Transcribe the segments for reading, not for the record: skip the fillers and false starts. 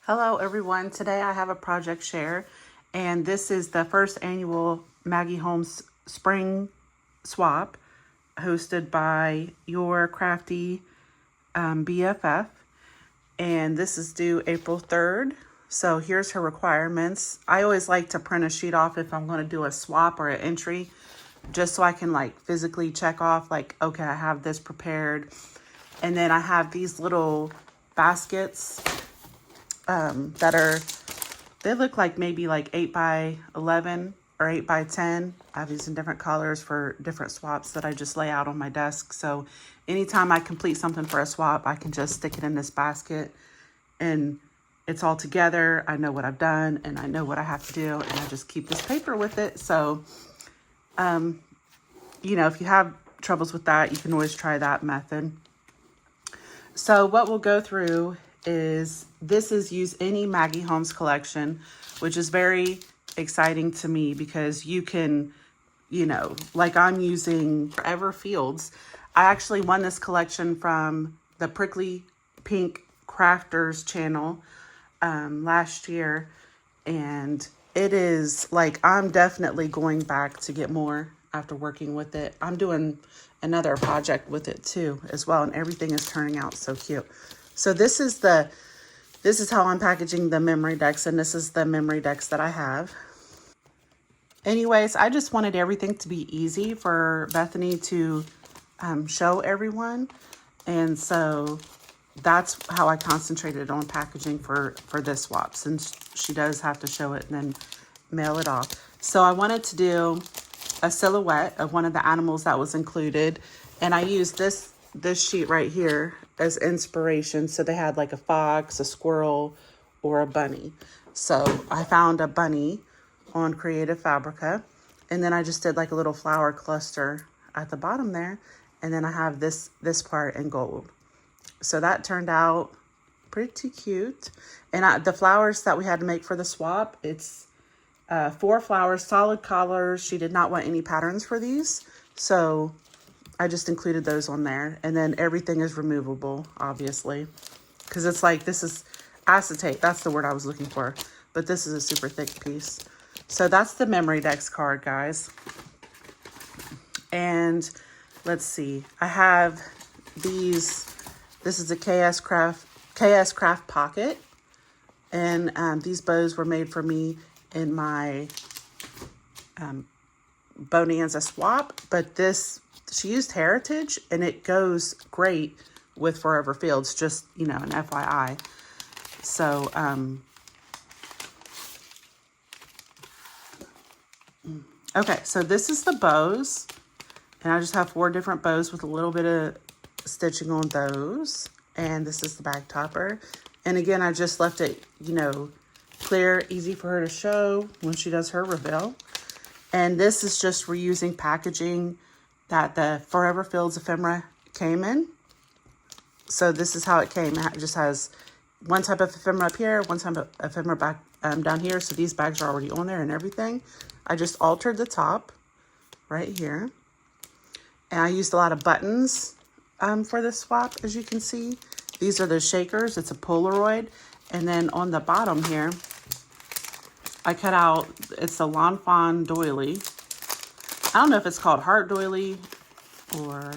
Hello everyone, today I have a project share and this is the first annual Maggie Holmes Spring Swap hosted by your crafty BFF, and this is due April 3rd. So here's her requirements. I always like to print a sheet off if I'm going to do a swap or an entry, just so I can like physically check off like, okay, I have this prepared. And then I have these little baskets they look like maybe like 8 by 11 or 8 by 10. I have these in different colors for different swaps that I just lay out on my desk. So anytime I complete something for a swap, I can just stick it in this basket and it's all together. I know what I've done and I know what I have to do, and I just keep this paper with it. So, if you have troubles with that, you can always try that method. So what we'll go through is, this is use any Maggie Holmes collection, which is very exciting to me because you can, like I'm using Forever Fields. I actually won this collection from the Prickly Pink Crafters channel last year. And it is like, I'm definitely going back to get more after working with it. I'm doing another project with it too as well, and everything is turning out so cute. So this is how I'm packaging the memory decks, and this is the memory decks that I have. Anyways, I just wanted everything to be easy for Bethany to show everyone, and so that's how I concentrated on packaging for this swap, since she does have to show it and then mail it off. So I wanted to do a silhouette of one of the animals that was included, and I used this sheet right here as inspiration. So they had like a fox, a squirrel, or a bunny. So I found a bunny on Creative Fabrica, and then I just did like a little flower cluster at the bottom there, and then I have this part in gold. So that turned out pretty cute. And the flowers that we had to make for the swap, it's 4 flowers, solid colors. She did not want any patterns for these, so I just included those on there. And then everything is removable, obviously, because it's like, this is acetate. That's the word I was looking for. But this is a super thick piece. So that's the memory decks card, guys. And let's see. I have these. This is a KS Craft Pocket. And these bows were made for me in my Bonanza swap. But she used Heritage, and it goes great with Forever Fields, just, an FYI. So, okay, so this is the bows, and I just have 4 different bows with a little bit of stitching on those. And this is the bag topper. And again, I just left it, clear, easy for her to show when she does her reveal. And this is just reusing packaging that the Forever Fields ephemera came in. So this is how it came. It just has one type of ephemera up here, one type of ephemera back down here. So these bags are already on there and everything. I just altered the top right here. And I used a lot of buttons for this swap, as you can see. These are the shakers. It's a Polaroid. And then on the bottom here, I cut out, it's a Lawn Fawn doily. I don't know if it's called heart doily or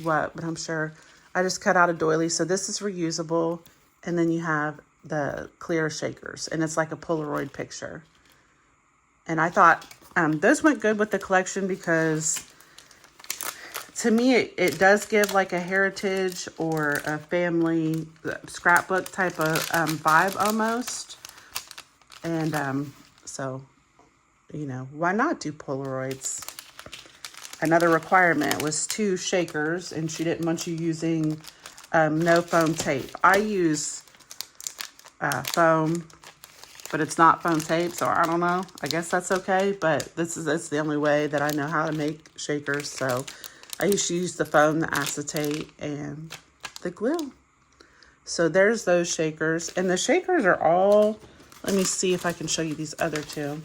what, but I'm sure. I just cut out a doily. So this is reusable. And then you have the clear shakers, and it's like a Polaroid picture. And I thought those went good with the collection because to me, it does give like a heritage or a family scrapbook type of vibe almost. And so, why not do Polaroids? Another requirement was 2 shakers, and she didn't want you using no foam tape. I use foam, but it's not foam tape, so I don't know. I guess that's okay, but that's the only way that I know how to make shakers. So I used to use the foam, the acetate, and the glue. So there's those shakers. And the shakers are all, let me see if I can show you these other 2.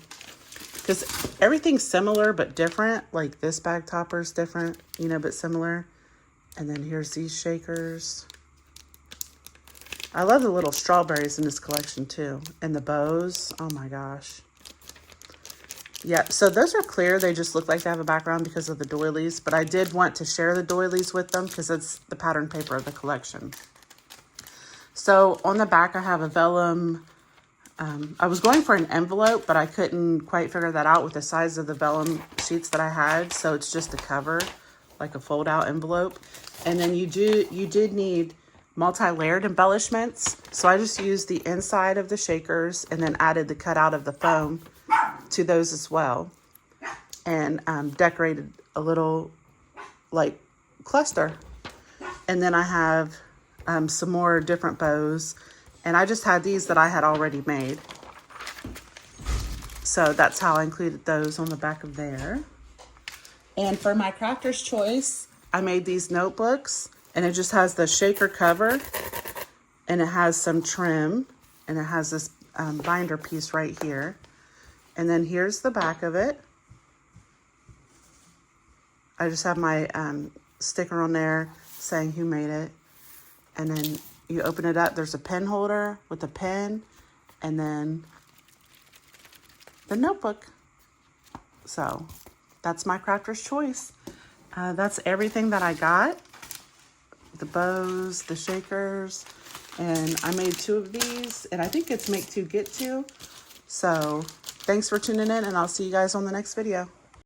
Because everything's similar but different. Like this bag topper is different, but similar. And then here's these shakers. I love the little strawberries in this collection too. And the bows. Oh my gosh. Yeah, so those are clear. They just look like they have a background because of the doilies. But I did want to share the doilies with them because it's the pattern paper of the collection. So on the back, I have a vellum. I was going for an envelope, but I couldn't quite figure that out with the size of the vellum sheets that I had. So it's just a cover, like a fold-out envelope. And then you did need multi-layered embellishments. So I just used the inside of the shakers and then added the cutout of the foam to those as well. And decorated a little, like, cluster. And then I have some more different bows. And I just had these that I had already made. So that's how I included those on the back of there. And for my crafter's choice, I made these notebooks. And it just has the shaker cover. And it has some trim. And it has this binder piece right here. And then here's the back of it. I just have my sticker on there saying who made it. And then you open it up, there's a pen holder with a pen, and then the notebook. So that's my crafter's choice. That's everything that I got. The bows, the shakers, and I made 2 of these, and I think it's make 2, get 2. So thanks for tuning in, and I'll see you guys on the next video.